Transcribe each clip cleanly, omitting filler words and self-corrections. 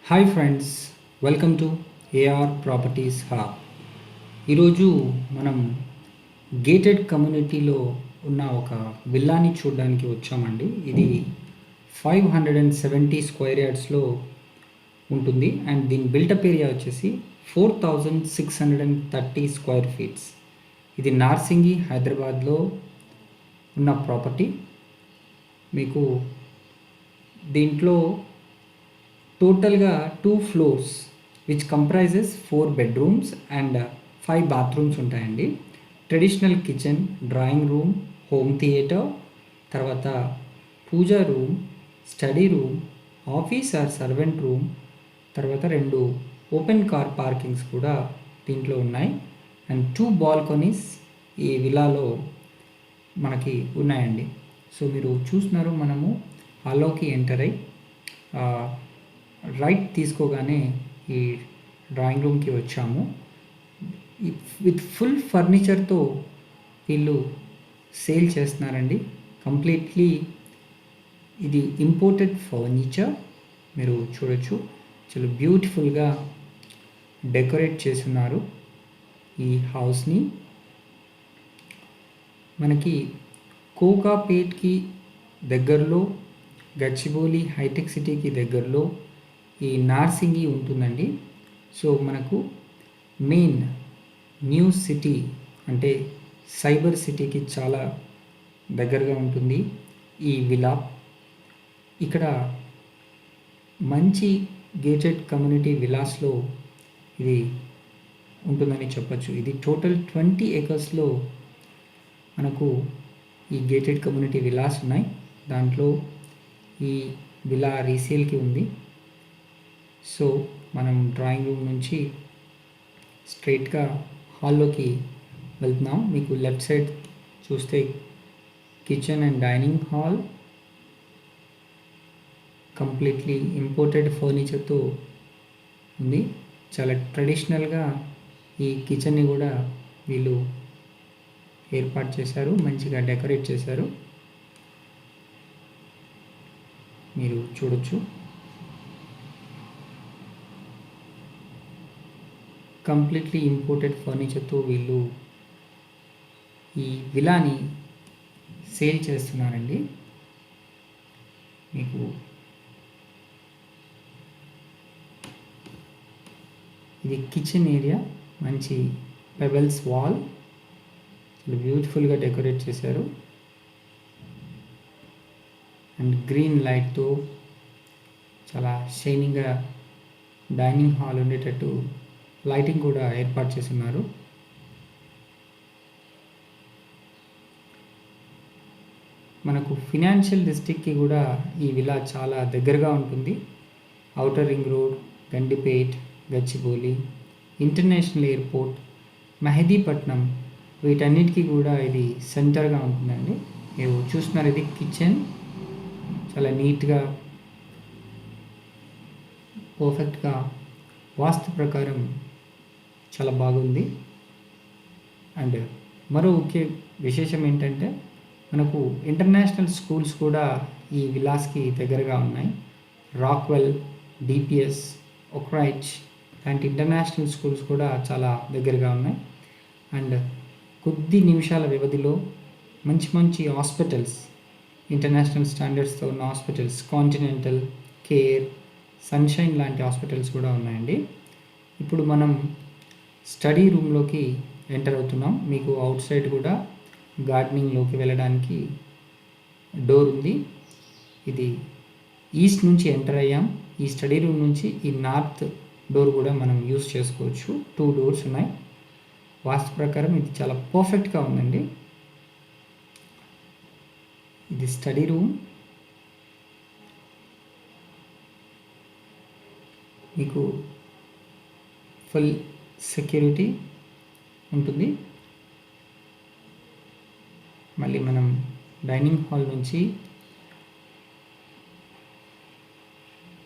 Hi friends, welcome to A R properties hub. ఈరోజు మనం gated కమ్యూనిటీలో ఉన్న ఒక విల్లాని చూడడానికి వచ్చామండి. ఇది 570 స్క్వేర్ యార్డ్స్లో ఉంటుంది అండ్ దీని బిల్టప్ ఏరియా వచ్చేసి 4630 స్క్వేర్ ఫీట్స్. ఇది నార్సింగి హైదరాబాద్లో ఉన్న ప్రాపర్టీ. మీకు దీంట్లో టోటల్గా 2 floors which comprises 4 bedrooms and 5 bathrooms ఉంటాయండి. Traditional kitchen, drawing room, home theater, తర్వాత puja room, study room, office or servant room, తర్వాత 2 ఓపెన్ కార్ పార్కింగ్స్ కూడా దీంట్లో ఉన్నాయి అండ్ 2 బాల్కనీస్ ఈ విలాలో మనకి ఉన్నాయండి. సో మీరు చూస్తున్నారు, మనము హాల్లోకి ఎంటర్ అయ్యి రైట్ తీసుకోగానే ఈ డ్రాయింగ్ రూమ్కి వచ్చాము. విత్ ఫుల్ ఫర్నిచర్తో వీళ్ళు సేల్ చేస్తున్నారండి. కంప్లీట్లీ ఇది ఇంపోర్టెడ్ ఫర్నిచర్. మీరు చూడొచ్చు, చాలా బ్యూటిఫుల్గా డెకరేట్ చేస్తున్నారు ఈ హౌస్ని. మనకి కోకాపేట్కి దగ్గరలో, గచ్చిబౌలి హైటెక్ సిటీకి దగ్గరలో ఈ నార్సింగి ఉంటుందండి. సో మనకు మెయిన్ న్యూ సిటీ అంటే సైబర్ సిటీకి చాలా దగ్గరగా ఉంటుంది ఈ విలా. ఇక్కడ మంచి గేటెడ్ కమ్యూనిటీ విలాస్లో ఇది ఉంటుందని చెప్పచ్చు. ఇది టోటల్ 20 ఏకర్స్లో మనకు ఈ గేటెడ్ కమ్యూనిటీ విలాస్ ఉన్నాయి. దాంట్లో ఈ విలా రీసేల్కి ఉంది. సో మనం డ్రాయింగ్ రూమ్ నుంచి స్ట్రైట్గా హాల్లోకి వెళ్తున్నాం. మీకు లెఫ్ట్ సైడ్ చూస్తే kitchen and dining hall completely imported ఫర్నిచర్తో ఉంది. చాలా ట్రెడిషనల్గా ఈ కిచెన్ని కూడా వీళ్ళు ఏర్పాటు చేశారు, మంచిగా డెకరేట్ చేశారు. మీరు చూడొచ్చు, కంప్లీట్లీ ఇంపోర్టెడ్ ఫర్నిచర్తో వీళ్ళు ఈ విలాని సేల్ చేస్తున్నారండి. మీకు ఇది కిచెన్ ఏరియా, మంచి పెబల్స్ వాల్, చాలా బ్యూటిఫుల్గా డెకరేట్ చేశారు అండ్ గ్రీన్ లైట్తో చాలా షైనింగ్గా డైనింగ్ హాల్ ఉండేటట్టు లైటింగ్ కూడా ఏర్పాటు చేస్తున్నారు. మనకు ఫినాన్షియల్ డిస్ట్రిక్ట్కి కూడా ఈ విలా చాలా దగ్గరగా ఉంటుంది. Outer ring road, Gandipet, Gachibowli, international airport, Mehdipatnam, వీటన్నిటికీ కూడా ఇది సెంటర్గా ఉంటుందండి. మీరు చూస్తున్నారు, ఇది కిచెన్ చాలా నీట్గా పర్ఫెక్ట్గా వాస్తు ప్రకారం చాలా బాగుంది. అండ్ మరో ముఖ్య విశేషం ఏంటంటే, మనకు ఇంటర్నేషనల్ స్కూల్స్ కూడా ఈ విలాస్కి దగ్గరగా ఉన్నాయి. రాక్వెల్, డిపిఎస్, ఒక్రైచ్ లాంటి ఇంటర్నేషనల్ స్కూల్స్ కూడా చాలా దగ్గరగా ఉన్నాయి. అండ్ కొద్ది నిమిషాల వ్యవధిలో మంచి మంచి హాస్పిటల్స్, ఇంటర్నేషనల్ స్టాండర్డ్స్తో ఉన్న హాస్పిటల్స్, కాంటినెంటల్, కేర్, సన్షైన్ లాంటి హాస్పిటల్స్ కూడా ఉన్నాయండి. ఇప్పుడు మనం స్టడీ రూమ్లోకి ఎంటర్ అవుతున్నాం. మీకు అవుట్ సైడ్ కూడా గార్డెనింగ్లోకి వెళ్ళడానికి డోర్ ఉంది. ఇది ఈస్ట్ నుంచి ఎంటర్ అయ్యాం. ఈ స్టడీ రూమ్ నుంచి ఈ నార్త్ డోర్ కూడా మనం యూస్ చేసుకోవచ్చు. 2 డోర్స్ ఉన్నాయి. వాస్తు ప్రకారం ఇది చాలా పర్ఫెక్ట్గా ఉందండి. ఇది స్టడీ రూమ్. మీకు ఫుల్ సెక్యూరిటీ ఉంటుంది. మళ్ళీ మనం డైనింగ్ హాల్ నుంచి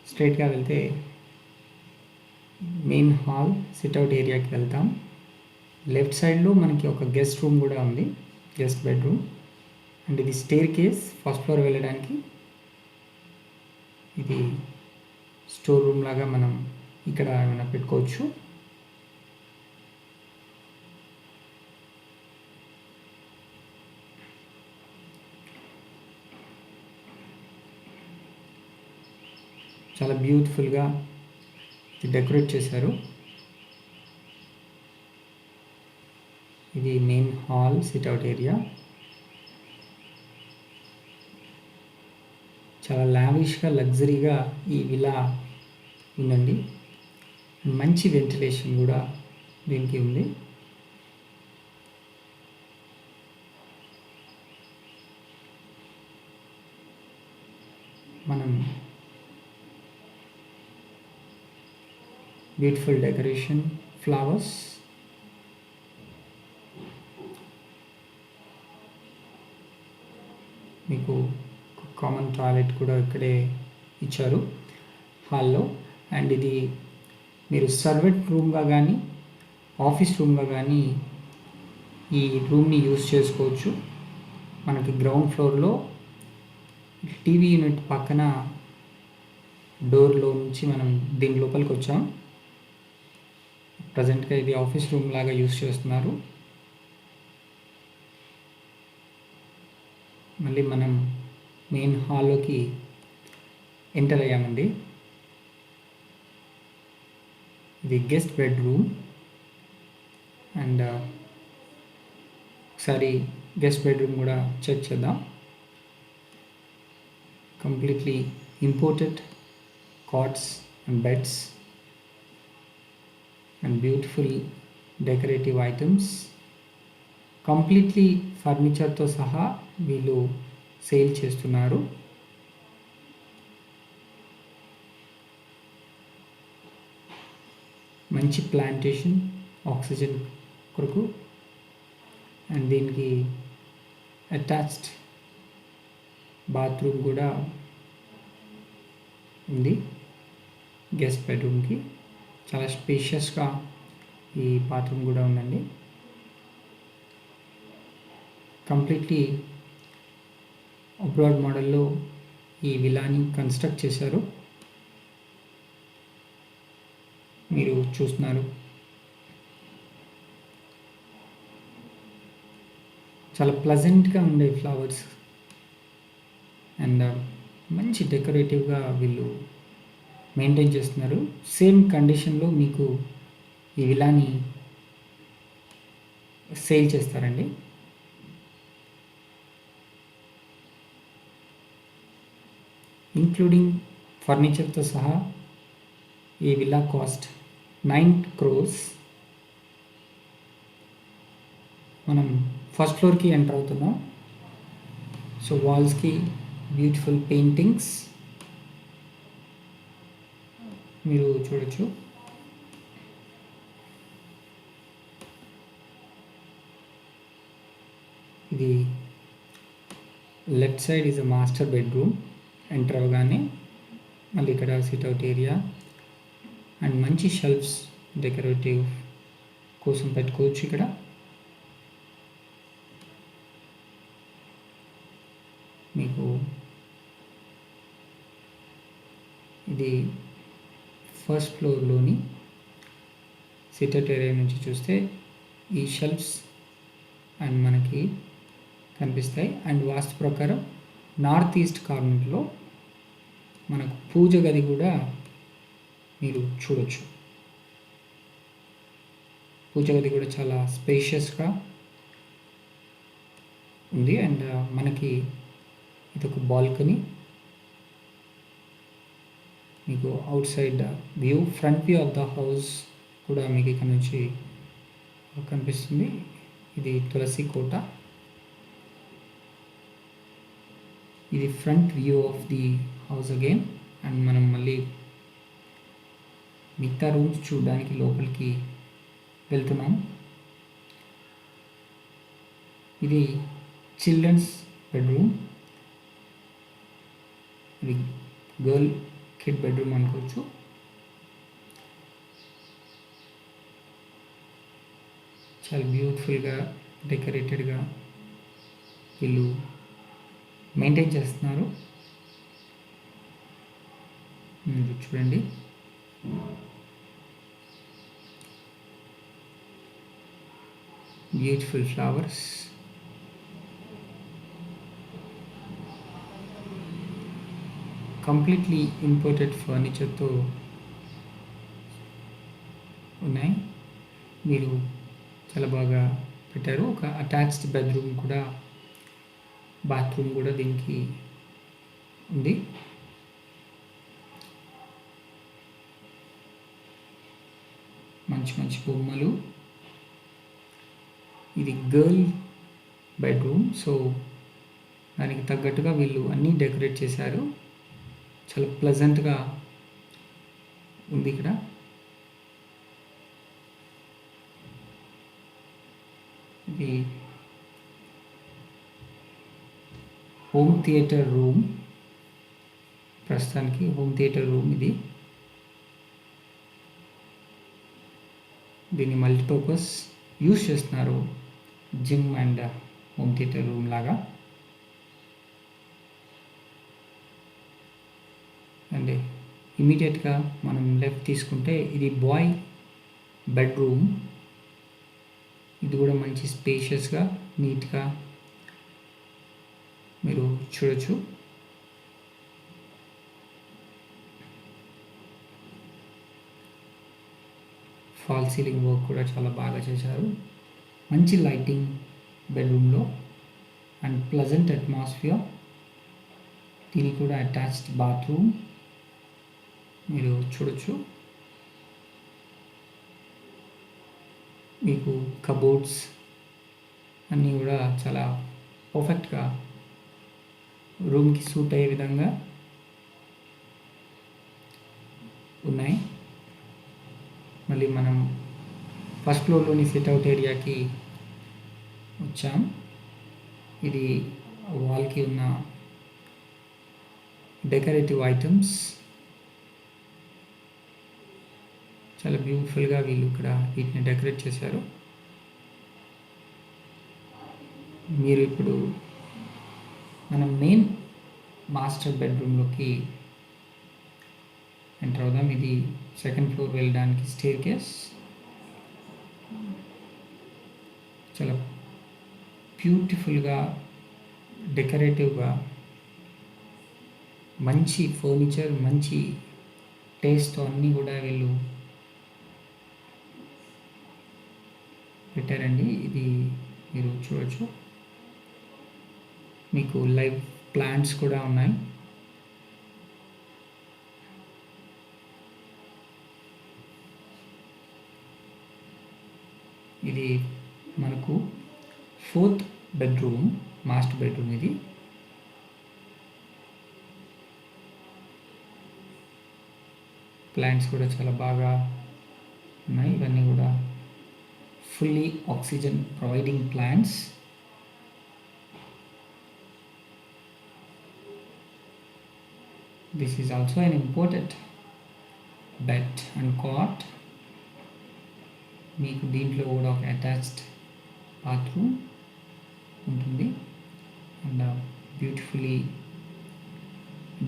స్ట్రైట్గా వెళ్తే మెయిన్ హాల్, సిట్అవుట్ ఏరియాకి వెళ్తాం. లెఫ్ట్ సైడ్లో మనకి ఒక గెస్ట్ రూమ్ కూడా ఉంది, గెస్ట్ బెడ్రూమ్. అండ్ ఇది స్టేర్ కేస్ ఫస్ట్ ఫ్లోర్ వెళ్ళడానికి. ఇది స్టోర్ రూమ్ లాగా మనం ఇక్కడ ఏమైనా పెట్టుకోవచ్చు. చాలా బ్యూటిఫుల్గా డెకరేట్ చేశారు. ఇది మెయిన్ హాల్, సిట్అవుట్ ఏరియా. చాలా లావిష్గా, లగ్జరీగా ఈ విలా ఉందండి. మంచి వెంటిలేషన్ కూడా దీనికి ఉంది. మనం బ్యూటిఫుల్ డెకరేషన్, ఫ్లవర్స్, మీకు కామన్ టాయిలెట్ కూడా ఇక్కడే ఇచ్చారు హాల్లో. అండ్ ఇది మీరు సర్వెంట్ రూమ్గా కానీ ఆఫీస్ రూమ్గా కానీ ఈ రూమ్ని యూజ్ చేసుకోవచ్చు. మనకి గ్రౌండ్ ఫ్లోర్లో టీవీ యూనిట్ పక్కన డోర్లో నుంచి మనం దీని లోపలికి వచ్చాం. ప్రజెంట్గా ఇది ఆఫీస్ రూమ్ లాగా యూజ్ చేస్తున్నారు. మళ్ళీ మనం మెయిన్ హాల్లోకి ఎంటర్ అయ్యామండి. ఇది గెస్ట్ బెడ్రూమ్. అండ్ ఒకసారి గెస్ట్ బెడ్రూమ్ కూడా చెక్ చేద్దాం. Completely imported cots and beds and beautiful decorative items. Completely ఫర్నిచర్తో సహా వీళ్ళు సేల్ చేస్తున్నారు. మంచి ప్లాంటేషన్, ఆక్సిజన్ కొరకు. అండ్ దీనికి అటాచ్డ్ బాత్రూమ్ కూడా ఉంది. గెస్ట్ బెడ్రూమ్కి చాలా స్పేషియస్గా ఈ బాత్రూమ్ కూడా ఉందండి. కంప్లీట్లీ అబ్రాడ్ మోడల్లో ఈ విలాని కన్స్ట్రక్ట్ చేశారు. మీరు చూస్తున్నారు. చాలా ప్లజెంట్గా ఉండే ఫ్లవర్స్ అండ్ మంచి డెకరేటివ్గా వీళ్ళు మెయింటైన్ చేస్తున్నారు. సేమ్ కండిషన్లో మీకు ఈ విలాని సేల్ చేస్తారండి. ఇంక్లూడింగ్ ఫర్నిచర్తో సహా ఈ విల్లా కాస్ట్ 9 crores. మనం ఫస్ట్ ఫ్లోర్కి ఎంటర్ అవుతున్నాం. సో వాల్స్కి బ్యూటిఫుల్ పెయింటింగ్స్ మీరు చూడొచ్చు. ఇది left side is a master bedroom. Enter అవ్వగానే మళ్ళీ ఇక్కడ సిట్అవుట్ ఏరియా అండ్ మంచి షెల్ఫ్స్ డెకరేటివ్ కోసం పెట్టుకోవచ్చు. ఇక్కడ మీకు ఇది ఫస్ట్ ఫ్లోర్లోని సిట్అవుట్ ఏరియా నుంచి చూస్తే ఈ షెల్ఫ్స్ అండ్ మనకి కనిపిస్తాయి. అండ్ వాస్తు ప్రకారం నార్త్ ఈస్ట్ కార్నర్లో మనకు పూజ గది కూడా మీరు చూడొచ్చు. పూజ గది కూడా చాలా స్పేషియస్గా ఉంది. అండ్ మనకి ఇదొక బాల్కనీ. మీకు out side view, front view of the house కూడా మీకు ఇక్కడ నుంచి కనిపిస్తుంది. ఇది తులసి కోట. ఇది front view of the house again. And మనం మళ్ళీ మిగతా రూమ్స్ చూడడానికి లోపలికి వెళ్తున్నాం. ఇది చిల్డ్రన్స్ బెడ్రూమ్. ఇది గర్ల్ కిడ్ బెడ్రూమ్ అనుకోవచ్చు. చాలా బ్యూటిఫుల్గా డెకరేటెడ్గా వీళ్ళు మెయింటైన్ చేస్తున్నారు. మీరు చూడండి. Beautiful flowers. కంప్లీట్లీ ఇంపోర్టెడ్ ఫర్నిచర్తో ఉన్నాయి. మీరు చాలా బాగా పెట్టారు. ఒక అటాచ్డ్ బెడ్రూమ్ కూడా, బాత్రూమ్ కూడా దీనికి ఉంది. మంచి మంచి బొమ్మలు. ఇది గర్ల్ బెడ్రూమ్, సో దానికి తగ్గట్టుగా వీళ్ళు అన్నీ డెకరేట్ చేశారు. చాలా ప్లెజెంట్గా ఉంది ఇక్కడ. ఇది హోమ్ థియేటర్ రూమ్. ప్రస్తుతానికి హోమ్ థియేటర్ రూమ్ ఇది. దీన్ని మల్టీపర్పస్ యూస్ చేస్తున్నారు, gym and home theatre room లాగా. అండ్ ఇమీడియట్గా మనం లెఫ్ట్ తీసుకుంటే ఇది బాయ్ బెడ్రూమ్. ఇది కూడా మంచి స్పేషియస్గా, నీట్గా మీరు చూడొచ్చు. ఫాల్ సీలింగ్ వర్క్ కూడా చాలా బాగా చేశారు. మంచి లైటింగ్ బెడ్రూమ్లో అండ్ ప్లెజెంట్ అట్మాస్ఫియర్. దీనికి కూడా అటాచ్డ్ బాత్రూమ్ మీరు చూడొచ్చు. మీకు కబోర్డ్స్ అన్నీ కూడా చాలా పర్ఫెక్ట్గా రూమ్కి సూట్ అయ్యే విధంగా ఉన్నాయి. మళ్ళీ మనం ఫస్ట్ ఫ్లోర్లోని సిట్అవుట్ ఏరియాకి వచ్చాం. ఇది వాల్కి ఉన్న డెకరేటివ్ ఐటమ్స్. చాలా బ్యూటిఫుల్గా వీళ్ళు ఇక్కడ వీటిని డెకరేట్ చేశారు. మీరు ఇప్పుడు మనం మెయిన్ మాస్టర్ బెడ్రూమ్లోకి ఎంటర్ అవుదాం. ఇది సెకండ్ ఫ్లోర్ వెళ్ళడానికి స్టేర్ కేస్. చాలా బ్యూటిఫుల్గా, డెకరేటివ్గా, మంచి ఫర్నిచర్, మంచి టేస్ట్తో అన్నీ కూడా వీళ్ళు పెట్టారండి. ఇది మీరు చూడొచ్చు. మీకు లైవ్ ప్లాంట్స్ కూడా ఉన్నాయి. ఇది మనకు 4th బెడ్రూమ్, మాస్టర్ బెడ్రూమ్ ఇది. ప్లాంట్స్ కూడా చాలా బాగా ఉన్నాయి. ఇవన్నీ కూడా fully oxygen providing plants. This is also an important bed and cot. మీకు దీంట్లో కూడా ఒక అటాచ్డ్ బాత్రూమ్ ఉంటుంది అండ్ బ్యూటిఫుల్లీ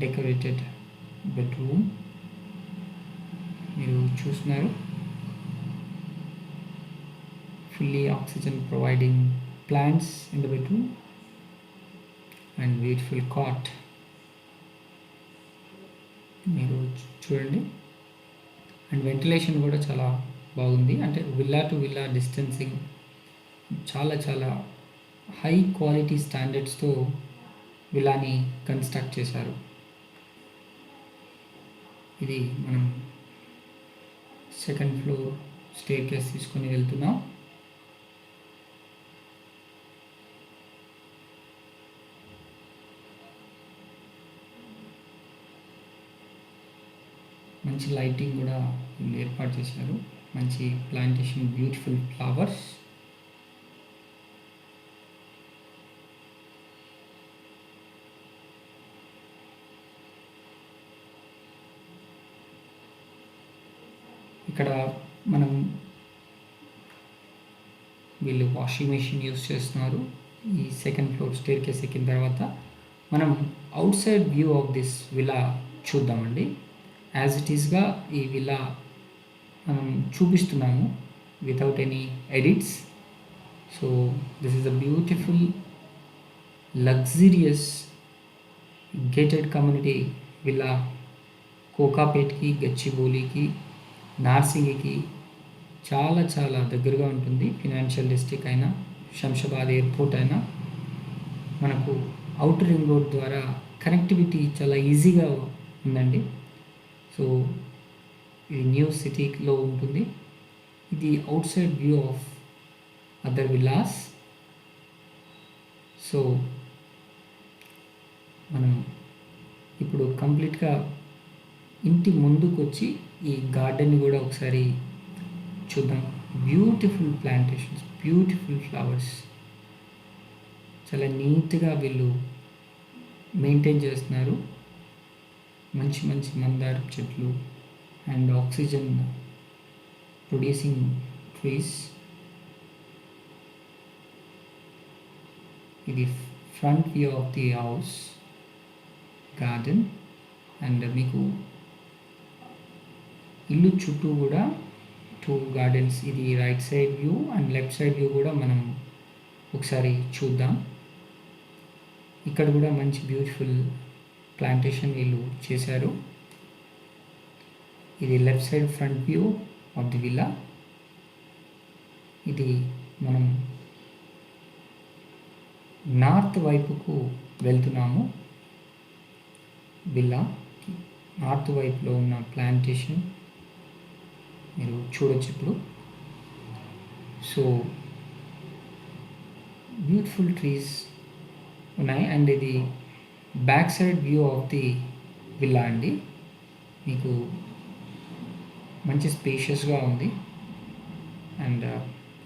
డెకరేటెడ్ బెడ్రూమ్ మీరు చూస్తున్నారు. Fully oxygen providing plants in the bedroom and beautiful cot. మీరు చూడండి. అండ్ వెంటిలేషన్ కూడా చాలా బాగుంది. అంటే విల్లా టు విల్లా డిస్టెన్సింగ్ చాలా చాలా హై క్వాలిటీ స్టాండర్డ్స్తో విల్లాని కన్స్ట్రక్ట్ చేశారు. ఇది మనం సెకండ్ ఫ్లోర్ స్టేర్ కేస్ తీసుకొని వెళ్తున్నాం. మంచి లైటింగ్ కూడా వీళ్ళు ఏర్పాటు చేశారు. మంచి ప్లాంటేషన్, బ్యూటిఫుల్ ఫ్లవర్స్. ఇక్కడ మనం వీళ్ళు వాషింగ్ మెషిన్ యూస్ చేస్తున్నారు. ఈ సెకండ్ ఫ్లోర్ స్టేర్ కేస్ ఎక్కిన తర్వాత మనం outside view of this villa చూద్దామండి. యాజ్ ఇట్ ఈస్గా ఈ విల్లా మనం చూపిస్తున్నాము without any edits. So this is a beautiful luxurious gated community villa. కోకాపేట్కి, గచ్చిబౌలికి, నార్సింగికి చాలా చాలా దగ్గరగా ఉంటుంది. ఫినాన్షియల్ డిస్ట్రిక్ట్ అయినా, శంషాబాద్ ఎయిర్పోర్ట్ అయినా, మనకు అవుటర్ రింగ్ రోడ్ ద్వారా కనెక్టివిటీ చాలా ఈజీగా ఉందండి. సో ఇది న్యూ సిటీలో ఉంటుంది. ఇది out side view of other villas. So మనం ఇప్పుడు కంప్లీట్గా ఇంటి ముందుకు వచ్చి ఈ గార్డెన్ని కూడా ఒకసారి చూద్దాం. బ్యూటిఫుల్ ప్లాంటేషన్స్, బ్యూటిఫుల్ ఫ్లవర్స్, చాలా నీట్గా వీళ్ళు మెయింటైన్ చేస్తున్నారు. మంచి మంచి మందార చెట్లు అండ్ ఆక్సిజన్ ప్రొడ్యూసింగ్ ట్రీస్. ఇది front view of the house garden. And మీకు ఇల్లు చుట్టూ కూడా 2 గార్డెన్స్. ఇది right side view and left side view కూడా మనం ఒకసారి చూద్దాం. ఇక్కడ కూడా మంచి బ్యూటిఫుల్ ప్లాంటేషన్ వీళ్ళు చేశారు. ఇది left side front view of the villa. ఇది మనం నార్త్ వైపుకు వెళ్తున్నాము. విల్లా నార్త్ వైపులో ఉన్న ప్లాంటేషన్ మీరు చూడొచ్చు ఇప్పుడు. సో బ్యూటిఫుల్ ట్రీస్ ఉన్నాయి. అండ్ ఇది back side view of the villa అండి. మీకు మంచి స్పేషియస్గా ఉంది. And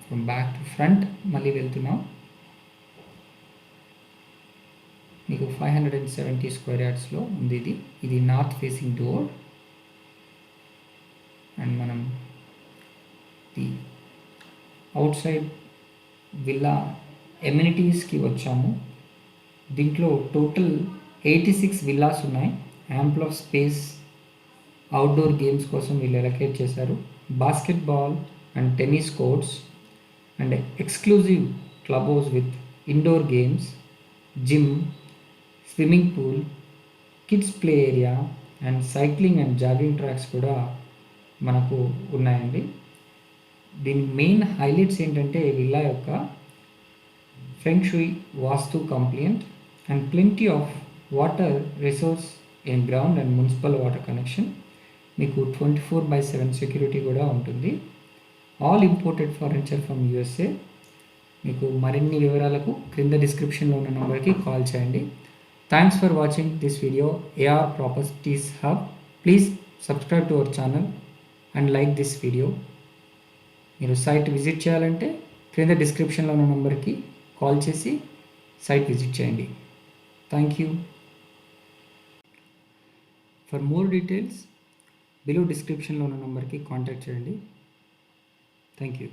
from back to front మళ్ళీ వెళ్తున్నాం. మీకు 570 స్క్వేర్ యార్డ్స్లో ఉంది ఇది. ఇది నార్త్ ఫేసింగ్ డోర్. అండ్ మనం ది అవుట్ సైడ్ విల్లా ఎమ్యూనిటీస్కి వచ్చాము. దీంట్లో టోటల్ 86 విల్లాస్ ఉన్నాయి. Ample of space outdoor games కోసం వీళ్ళు ఎలకేట్ చేశారు. Basketball and tennis courts and exclusive clubhouse with indoor games, gym, swimming pool, kids play area and cycling and jogging tracks కూడా మనకు ఉన్నాయండి. దీని మెయిన్ హైలైట్స్ ఏంటంటే villa యొక్క feng shui vastu complaint and plenty of water resource in ground and municipal water connection. మీకు 24/7 security కూడా ఉంటుంది. All imported furniture from USA. మీకు మరిన్ని వివరాలకు క్రింద డిస్క్రిప్షన్లో ఉన్న నెంబర్కి కాల్ చేయండి. Thanks for watching this video AR Properties Hub. Please subscribe to our channel and like this video. మీరు సైట్ విజిట్ చేయాలంటే క్రింద డిస్క్రిప్షన్లో ఉన్న నెంబర్కి కాల్ చేసి సైట్ విజిట్ చేయండి. Thank you. For more details below డిస్క్రిప్షన్లో ఉన్న నెంబర్కి కాంటాక్ట్ చేయండి. Thank you.